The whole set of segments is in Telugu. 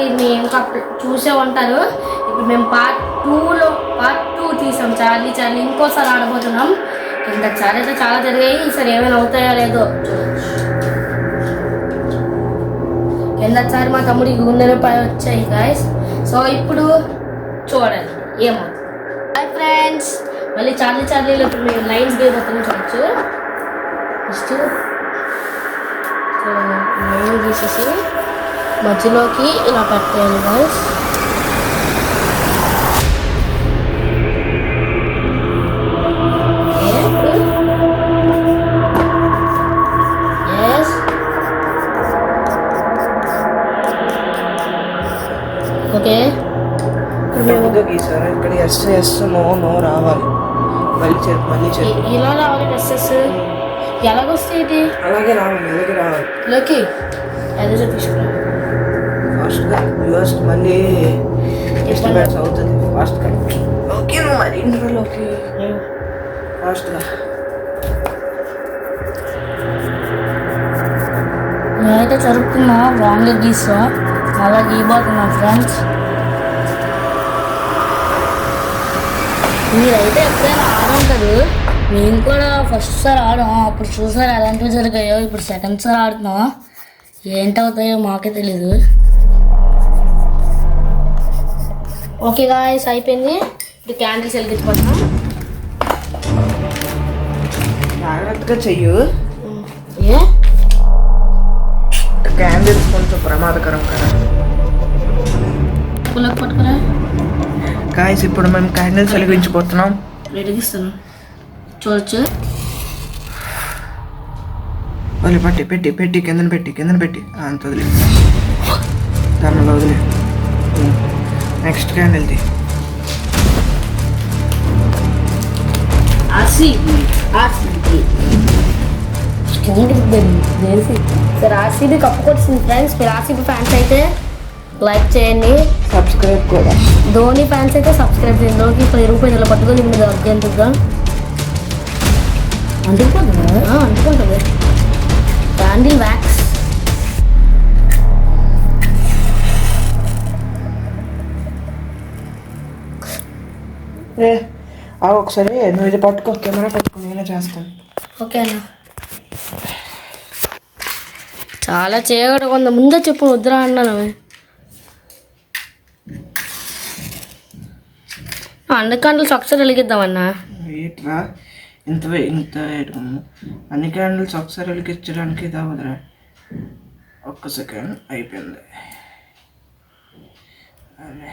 చార్లీని ఇంకా చూసే ఉంటారు. ఇప్పుడు మేము పార్ట్ 2 తీసాం. చార్లీ ఇంకోసారి ఆడబోతున్నాం. ఇంతసారి అయితే చాలా జరిగాయి. ఈసారి ఏమైనా అవుతాయో లేదో కిందసారి మా తమ్ముడికి గుండెలు పై వచ్చాయి గాయస్. సో ఇప్పుడు చూడండి ఏమవుతుంది. హాయ్ ఫ్రెండ్స్, మళ్ళీ చార్లీలో ఇప్పుడు మేము లైన్స్ గీయబోతున్నాం. చూడొచ్చు. ఫస్ట్ లైన్ గీసేసి మధ్యలోకి ఇలా పెట్టేయాలి గాయస్. ఓకే, గీసారు. ఇక్కడ ఎస్ నో రావాలి. మళ్ళీ ఇలా రావాలి. ఎస్ఎస్ ఎలాగొస్తాయి? అలాగే రావాలి. లోకి ఎదురు తీసుకున్నాం. ఫాస్ట్గా యూఎస్ మళ్ళీ ఎస్టిమేట్స్ అవుతుంది. ఫాస్ట్గా ఓకే నువ్వు మరి ఇంటర్లోకి ఫాస్ట్గా. నేనైతే జరుపుకున్నా రాంగ్గా గీసా. అలా గీయబోతున్నా ఫ్రెండ్స్. మీరైతే ఎప్పుడైనా ఆడుంటారు. మేము కూడా ఫస్ట్ సారి ఆడాం. అప్పుడు చూసారు ఎలాంటివి జరిగాయో. ఇప్పుడు సెకండ్ సారి ఆడుతున్నాం. ఏంటవుతాయో మాకే తెలీదు. ఓకే గాయ్స్, అయిపోయింది. ఇప్పుడు క్యాండిల్స్ వెలిగించుకుంటున్నాం. జాగ్రత్తగా చెయ్యు. ఏ క్యాండిల్స్ కొంచెం ప్రమాదకరం కదా. పులకు పట్టుకురా గాయ్స్. ఇప్పుడు మేము క్యాండిల్స్ వెలిగించిపోతున్నాం. వెలిగిస్తాను చూడొచ్చు. వదిలి పెట్టి కిందన పెట్టి అంత వదిలే. దానిలో వదిలే. నెక్స్ట్ క్యాండిల్ తీ. సరే, ఆర్సీబీ కప్పు కొట్టింది ఫ్రెండ్స్. మీరు ఆర్సీబీ ఫ్యాన్స్ అయితే లైక్ చేయండి, సబ్స్క్రైబ్ కూడా. ధోని ఫ్యాన్స్ అయితే సబ్స్క్రైబ్ చేయండి. ధోనికి 10 రూపాయలు ఇలా పట్టుకొని మీరు అర్జెంటుగా అంటుకుంటుంది క్యాండిల్ వ్యాక్స్. ఒకసారి నువ్వు ఇది పట్టుకో, కెమెరా పట్టుకో, నేనే చేస్తాను. ఓకే అన్న. చాలా చేయగడ కొంత ముందే చెప్పు వద్దురా అన్నాను. అన్ని క్యాండిల్స్ ఒకసారి వెలిగిద్దామన్నా. ఏంట్రా ఇంత అన్ని క్యాండిల్స్ ఒకసారి వెలిగించడానికి ఇది అవ్వదురా. ఒక్క సెకండ్ అయిపోయింది. అరే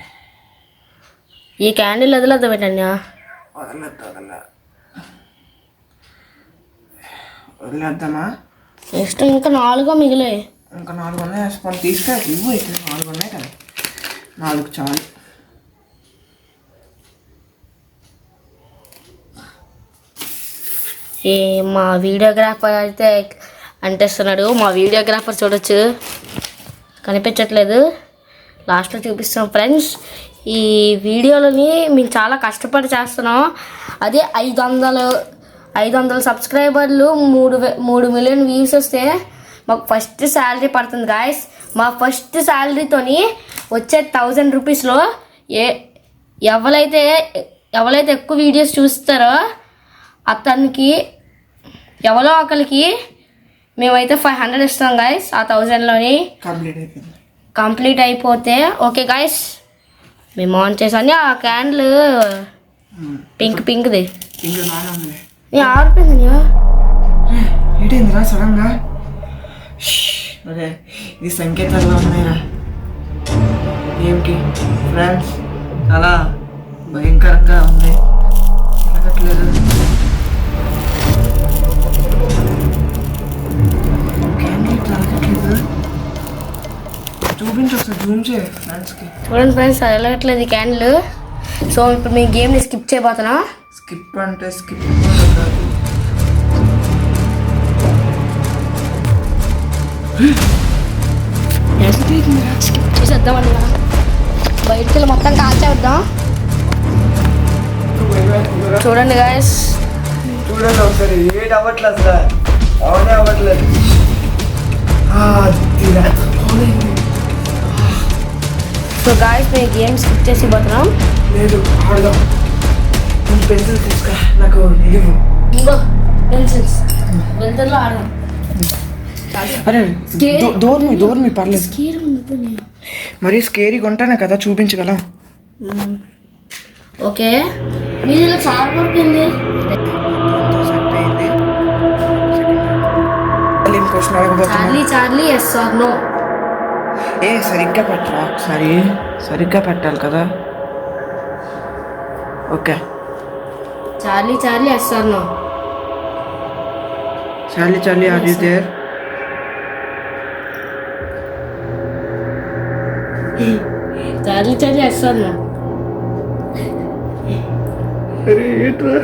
ఈ క్యాండిల్ వదిలేద్దా పెట్టండి. వదిలేద్దామా? నెక్స్ట్ ఇంకా 4 మిగిలే. ఇంకా 4 ఉన్నాయి. తీసుకెళ్ళి ఇవ్వు. ఇక్కడ 4 ఉన్నాయి కదా, 4 చాలు. మా వీడియోగ్రాఫర్ అయితే అంటేస్తున్నాడు. మా వీడియోగ్రాఫర్ చూడొచ్చు, కనిపించట్లేదు. లాస్ట్లో చూపిస్తాం ఫ్రెండ్స్. ఈ వీడియోలని మేము చాలా కష్టపడి చేస్తున్నాం. అదే 500 సబ్స్క్రైబర్లు 3 మిలియన్ వ్యూస్ వస్తే మాకు ఫస్ట్ శాలరీ పడుతుంది గాయస్. మా ఫస్ట్ శాలరీతోని వచ్చే 1000 రూపీస్లో ఎవరైతే ఎక్కువ వీడియోస్ చూస్తారో అతనికి ఎవరో ఒకరికి మేమైతే 500 ఇస్తాం గాయస్. ఆ 1000లోని కంప్లీట్ అయిపోతే ఓకే గాయస్. మేము ఆన్ చేసాను. ఆ క్యాండిల్ పింక్ది ఆరిపోయింది. ఏంటిందిరా సడన్గా? అదే ఇది సంకేతాల్లో ఉన్నాయిరా. ఏంటి ఫ్రెండ్స్, చాలా భయంకరంగా ఉంది. ఎలగట్లేదు. చూపించు ఒకసారి, జూమ్ చేయ ఫ్రెండ్స్కి. చూడండి ఫ్రెండ్స్, అది వెళ్ళట్లేదు ఈ క్యాండిల్. సో ఇప్పుడు మీ గేమ్ని స్కిప్ చేయబోతున్నా. స్కిప్ అంటే స్కిప్ స్కిప్ చేసేద్దామండి. బయటికి వెళ్ళి మొత్తం కాల్చేద్దాం. చూడండి గాయస్, చూడండి ఒకసారి. ఏది అవ్వట్లేదు అసలు, అవునే అవ్వట్లేదు. సో గాయస్ మేము గేమ్ స్కిప్ చేసి పోతున్నాం. లేదు ఆడదాం. నువ్వు పెన్సిల్ తీసుకురా, నాకు ఇవ్వు. ఇంకో పెన్సిల్స్ వెళ్తారులో ఆడదాం. అరే దూరం పర్లేదు. స్కేర్ ఉంది మరి స్కేరీగా ఉంటానే కదా చూపించగలం. ఓకే మీరు ఇలా చాలా పడుతుంది. Charlie Charlie yes or no. సరిగ్గా పెట్టరా ఒకసారి, సరిగ్గా పెట్టాలి కదా. Okay Charlie Charlie yes or no. Charlie Charlie are you there? Charlie Charlie yes or no.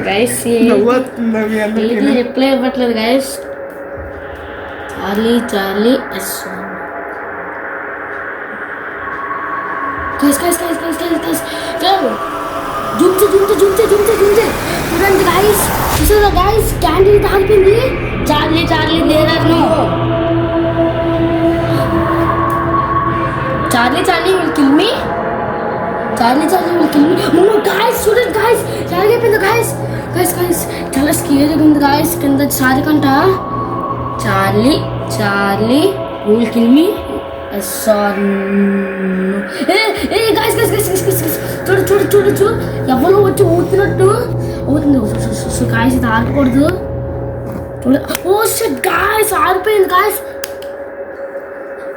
Guys ఏది రిప్లై ఇవ్వట్లేదు గైస్. Charlie Charlie yes or no. Guys guys guys guys guys guys చూడండి గైస్, చూసారా గైస్ క్యాండిల్ తాగిపోయింది. Charlie Charlie there or no. Charlie Charlie will kill me. Charlie Charlie will kill me. No guys చూడండి గైస్ చాలిపోయింది గైస్. గైస్ గైస్ చాలా స్కేరీగా ఉంది గైస్. కింద చార్లీ కంట. Charlie Charlie will kill me. చూడొచ్చు ఎవరో వచ్చి ఊతున్నట్టు అవుతుంది. గాయస్ ఇది ఆడకూడదు. ఓ షిట్ గాయస్ ఆడిపోయింది guys.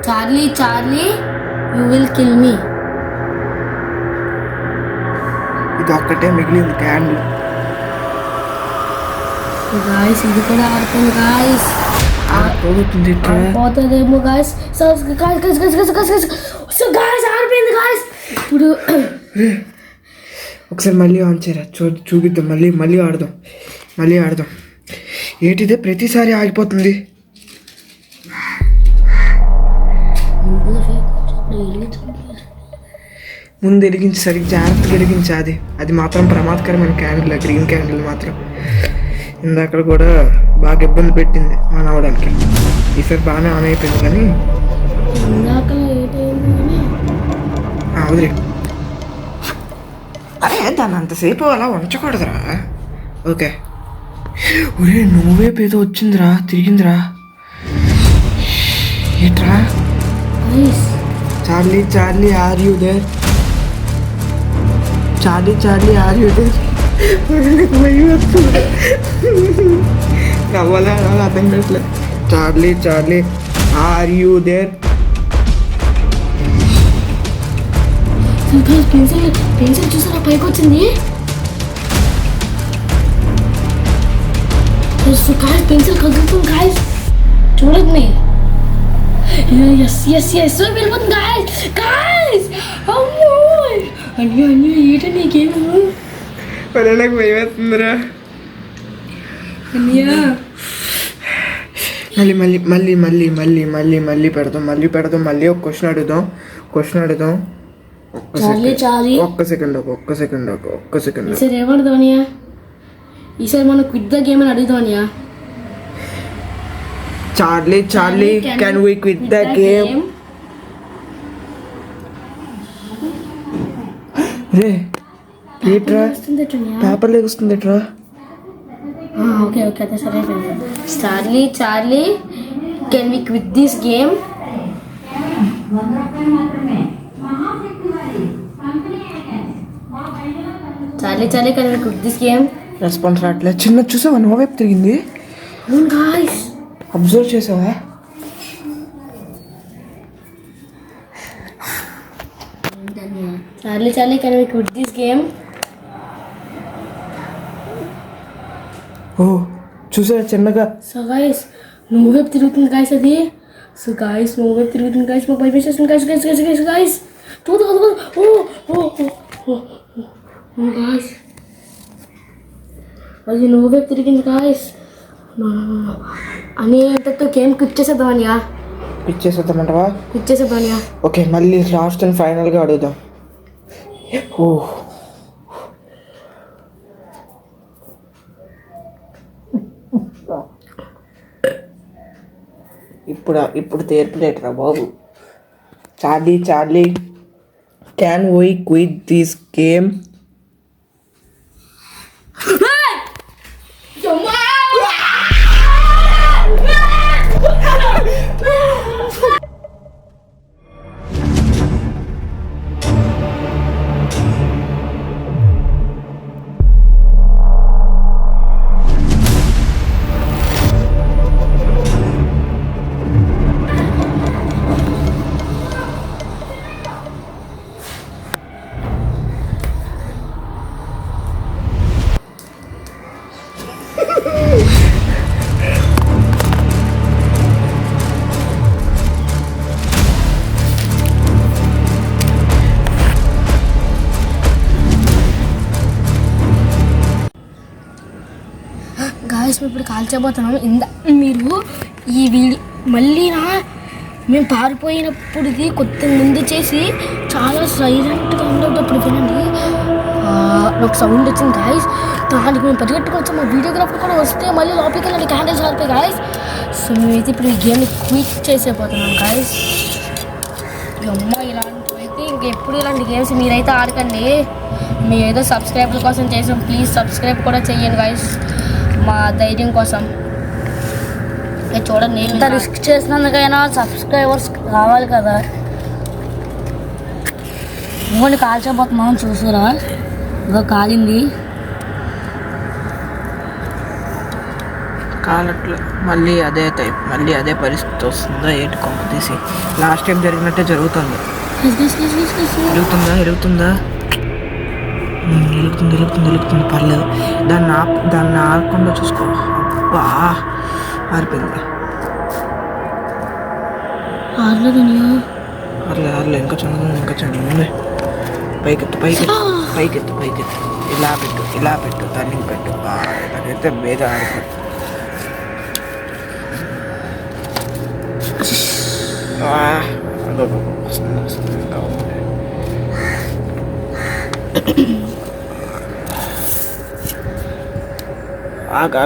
Charlie Charlie you will kill me. ఇది ఒక్కటే మిగిలింది క్యాండిల్. గాయస్ ఇది కూడా ఆడిపోయింది గాయస్. పోతుందేమో గాయస్. సో గాయస్ ఆడిపోయింది గాయస్. ఇప్పుడు ఒకసారి మళ్ళీ ఆన్ చేయరా, చూపిద్దాం. మళ్ళీ ఆడదాం. ఏంటిదే ప్రతిసారి ఆగిపోతుంది. ముందు వెలిగించి సరిగ్గా జాగ్రత్తగా వెలిగించి. అది మాత్రం ప్రమాదకరమైన క్యాండిల్, గ్రీన్ క్యాండిల్ మాత్రం. ఇందాక కూడా బాగా ఇబ్బంది పెట్టింది ఆన్ అవ్వడానికి. ఈసారి బాగానే ఆన్ అయిపోయింది కానీ వదిలే. అరే దాన్ని అంతసేపు అలా ఉంచకూడదురా. ఓకే ఒరే నువ్వేపు ఏదో వచ్చిందిరా, తిరిగిందిరా. ఏట్రా? Charlie Charlie are you there? Charlie Charlie are you there? నవ్వాలా అర్థం కావట్లేదు. Charlie Charlie are you there? Pencil చూసారా పైకి వచ్చింది. పెన్సిల్ కదులుతుంది గాయస్ చూడండి. వెళ్ళిపోతుంది గాయస్. అయ్యో ఏంటండి నీకేమో నాకు భయం వేస్తుందిరా. మళ్ళీ పెడదాం. మళ్ళీ ఒక క్వశ్చన్ అడుగుదాం. ఒక్క సెకండ్. ఈసారి ఏమడుదామనియా? ఈసారి మనం క్విట్ ద గేమ్ అని అడుగుదామనియా? Charlie can we quit the game? రే ఏట్రా పేపర్ లేకొస్తుంది ఎట్రా? ఓకే అదే సరే. Charlie can we quit this game? Charlie can we quit this game? Response రావట్లేదు. చిన్న చూసావా నువ్వు వైపు తిరిగింది? అబ్జర్వ్ చేసావా? Charlie can we quit this game? Oh చూసారా చిన్నగా. సో గాయస్ నువ్వు వైపు తిరుగుతుంది గాయస్ అది. సో గాయస్ నువ్వు వైపు తిరుగుతుంది గాయస్. మాకు భయం వేసేస్తుంది గాయస్. గాయస్ అది నువ్వు వైపు తిరిగింది గాయస్. అని ఏంటంటే గేమ్ క్విట్ చేసేద్దామనియా? క్విట్ చేసేద్దామనియా? ఓకే మళ్ళీ లాస్ట్ అండ్ ఫైనల్గా అడుగుదాం. ఇప్పుడు తేర్పులేటరా బాబు. Charlie Can we quit this game? Guys మేము ఇప్పుడు కాల్ చేయబోతున్నాం మీరు ఈ వీడియో మళ్ళీనా మేము పారిపోయినప్పుడుది కొత్త ముందు చేసి చాలా సైలెంట్గా ఉండేటప్పుడు వినండి ఒక సౌండ్ వచ్చింది గాయస్. దానికి మేము పరిగెట్టుకొచ్చాం. మా వీడియోగ్రాఫర్ కూడా వస్తే మళ్ళీ లోపలికి వెళ్ళండి క్యాండిల్స్ ఆడిపోయి గాయస్. సో మేమైతే ఇప్పుడు ఈ గేమ్ని క్విట్ చేసేపోతున్నాం గాయస్. అమ్మ ఇలాంటివైతే ఇంకెప్పుడు ఇలాంటి గేమ్స్ మీరైతే ఆడకండి. మేము ఏదో సబ్స్క్రైబర్ కోసం చేసాం. ప్లీజ్ సబ్స్క్రైబ్ కూడా చెయ్యండి గాయస్, మా ధైర్యం కోసం. ఇంకా చూడండి ఎంత రిస్క్ చేసినందుకైనా సబ్స్క్రైబర్స్ కావాలి కదా. ఇంకోటి కాల్చబోతున్నాం చూసారా, ఇంకా కాలింది. కాలట్లు మళ్ళీ అదే టైప్, మళ్ళీ అదే పరిస్థితి వస్తుందా ఏంటి? కొంప తీసి లాస్ట్ టైం జరిగినట్టే జరుగుతుంది. ఎరుగుతుందా ఎలుగుతుంది పర్లేదు. దాన్ని ఆడకుండా చూసుకో. అబ్బా ఆరిపోయింది. ఆరలేదు ఇంకా చంద్రుడు పైకెత్తు ఇలా పెట్టు టర్నింగ్ పెట్టు. అదైతే బేగా ఆడిపోతుంది. ఆగా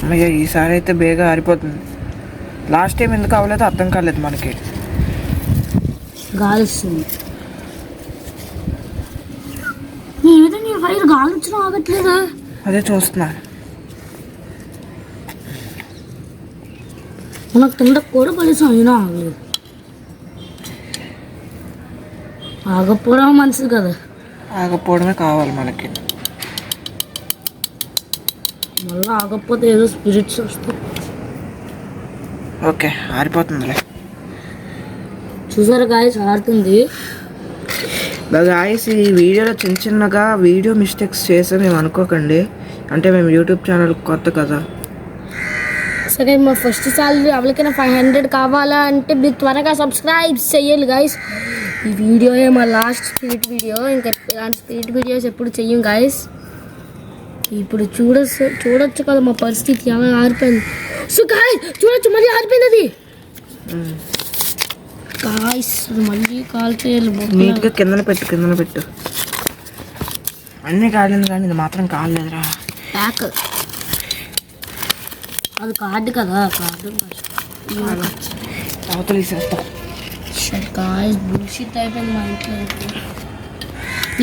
అమ్మయ్య ఈసారి అయితే బేగా ఆరిపోతుంది. లాస్ట్ టైం ఎందుకు అవ్వలేదు అర్థం కాలేదు మనకి. గాలి వస్తుంది. నీ ఫైర్ గాలి వచ్చినా ఆగట్లేదా? అదే చూస్తున్నా. మనకు కింద కూడా కలిసి అయినా ఆగలేదు. ఆగపోవడం మంచిది కదా. ఆగపోవడమే కావాలి మనకి. మళ్ళీ ఆగకపోతే ఏదో స్పిరిట్స్ వస్తాయి. ఓకే ఆరిపోతుందిలే. చూసారా గాయస్ ఆడుతుంది. గాయస్ ఈ వీడియోలో చిన్నగా వీడియో మిస్టేక్స్ చేసి మేము అనుకోకండి. అంటే మేము యూట్యూబ్ ఛానల్ కొత్త కదా. సరే మా ఫస్ట్ సాలరీ ఎవరికైనా 500 కావాలా అంటే మీరు త్వరగా సబ్స్క్రైబ్ చేయాలి గాయస్. ఈ వీడియోయే మా లాస్ట్ స్పీడ్ వీడియో. ఇంకా ఇలాంటి స్పీడ్ వీడియోస్ ఎప్పుడు చెయ్యం గాయస్. ఇప్పుడు చూడొచ్చు కదా మా పరిస్థితి ఎలా ఆరిపోయింది. సో గాయస్ చూడొచ్చు మళ్ళీ ఆరిపోయింది అది. గాయస్ మళ్ళీ కాల్చేయాలి. నీట్గా కిందన పెట్టు. అన్నీ కాలేదు కానీ ఇది మాత్రం కాలేదురా. ప్యాక్ అది కార్డు కదా. కార్డు అవతల తీసేస్తా. గాయస్ బుల్షిట్ అయిపోయింది మా ఇంట్లో.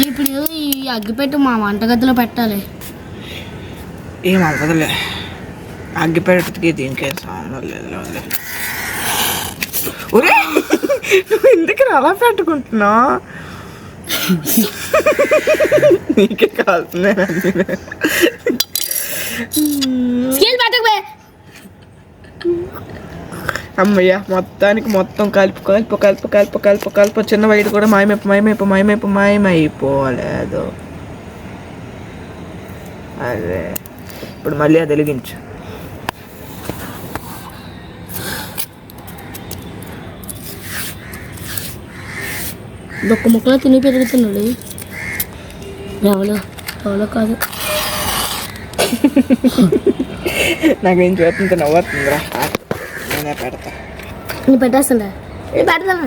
ఇప్పుడు ఈ అగ్గిపెట్టు మా వంటగదిలో పెట్టాలి. ఏం అవ్వదులే, అగ్గిపెట్టుకి దీనికేం సామాన్ లేదు. ఒరే నువ్వు ఎందుకు అలా పెట్టుకుంటున్నా? నీకే కాల్సిందే. అమ్మయ్య మొత్తం కలిపి చిన్న వైట్ కూడా మాయమైపోలేదు. అదే ఇప్పుడు మళ్ళీ అది వెలిగించు. ఒక్క ముక్కలో తిని పెరుగుతున్నాడు. ఎవరో కాదు. నాకేం చూస్తుంటే నవ్వుతుందిరా. నేనే పెడతా. నేను పెట్టేస్తాను. పెడతాను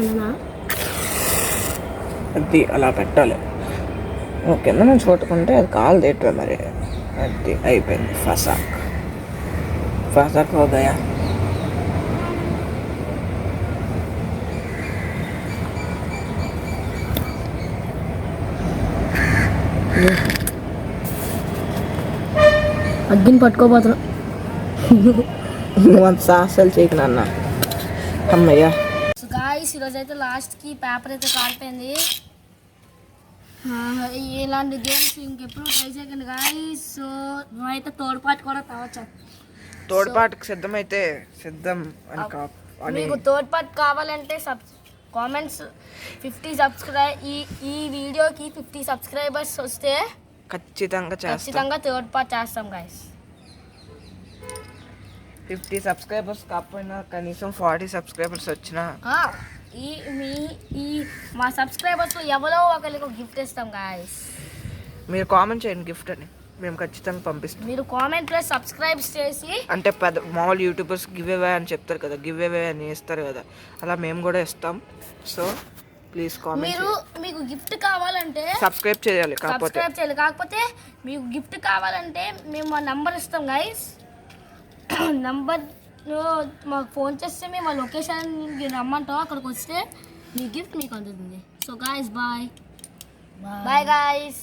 అది అలా పెట్టాలి. కింద నుంచి కొట్టుకుంటే అది కాలు తేటరా మరి. అది అయిపోయింది. ఫసాక్ హో గయా. అగ్గిని పట్టుకోపోతున్నా. నువ్వు అంత సాహసాలు చేయకు నాన్న. అమ్మయ్యా. సో గాయస్ ఈరోజు అయితే లాస్ట్కి పేపర్ అయితే కాలిపోయింది. ఇలాంటి గేమ్స్ ఇంకెప్పుడు ట్రై చేయకండి గాయస్. సో నువ్వైతే తోడ్పాటు కూడా తవ్వచ్చు. తోడ్పాటుకు సిద్ధమైతే సిద్ధం అని మీకు తోడ్పాటు కావాలంటే కామెంట్స్ 50 సబ్స్క్రైబ్ ఈ వీడియోకి 50 సబ్స్క్రైబర్స్ వస్తే ఖచ్చితంగా తోడ్పాటు చేస్తాం గాయస్. 50 సబ్స్క్రైబర్స్ కాకపోయినా కనీసం 40 సబ్స్క్రైబర్స్ వచ్చినా ఈ మా సబ్స్క్రైబర్స్లో ఎవరో ఒకరికి గిఫ్ట్ ఇస్తాం గాయస్. మీరు కామెంట్ చేయండి గిఫ్ట్ అని, మేము ఖచ్చితంగా పంపిస్తాం. మీరు కామెంట్లో సబ్స్క్రైబ్ చేసి అంటే పెద్ద మామూలు యూట్యూబర్స్ గివ్ అవే అని చెప్తారు కదా, గివ్ అవే అని ఇస్తారు కదా, అలా మేము కూడా ఇస్తాం. So please comment. మీకు గిఫ్ట్ కావాలంటే సబ్స్క్రైబ్ చేయాలి. కాకపోతే మీకు గిఫ్ట్ కావాలంటే మేము మా నంబర్ ఇస్తాం గైస్. నంబర్ మాకు ఫోన్ చేస్తే మేము ఆ లొకేషన్ రమ్మంటాం. అక్కడికి వస్తే మీ గిఫ్ట్ మీకు అందుతుంది. So guys bye guys.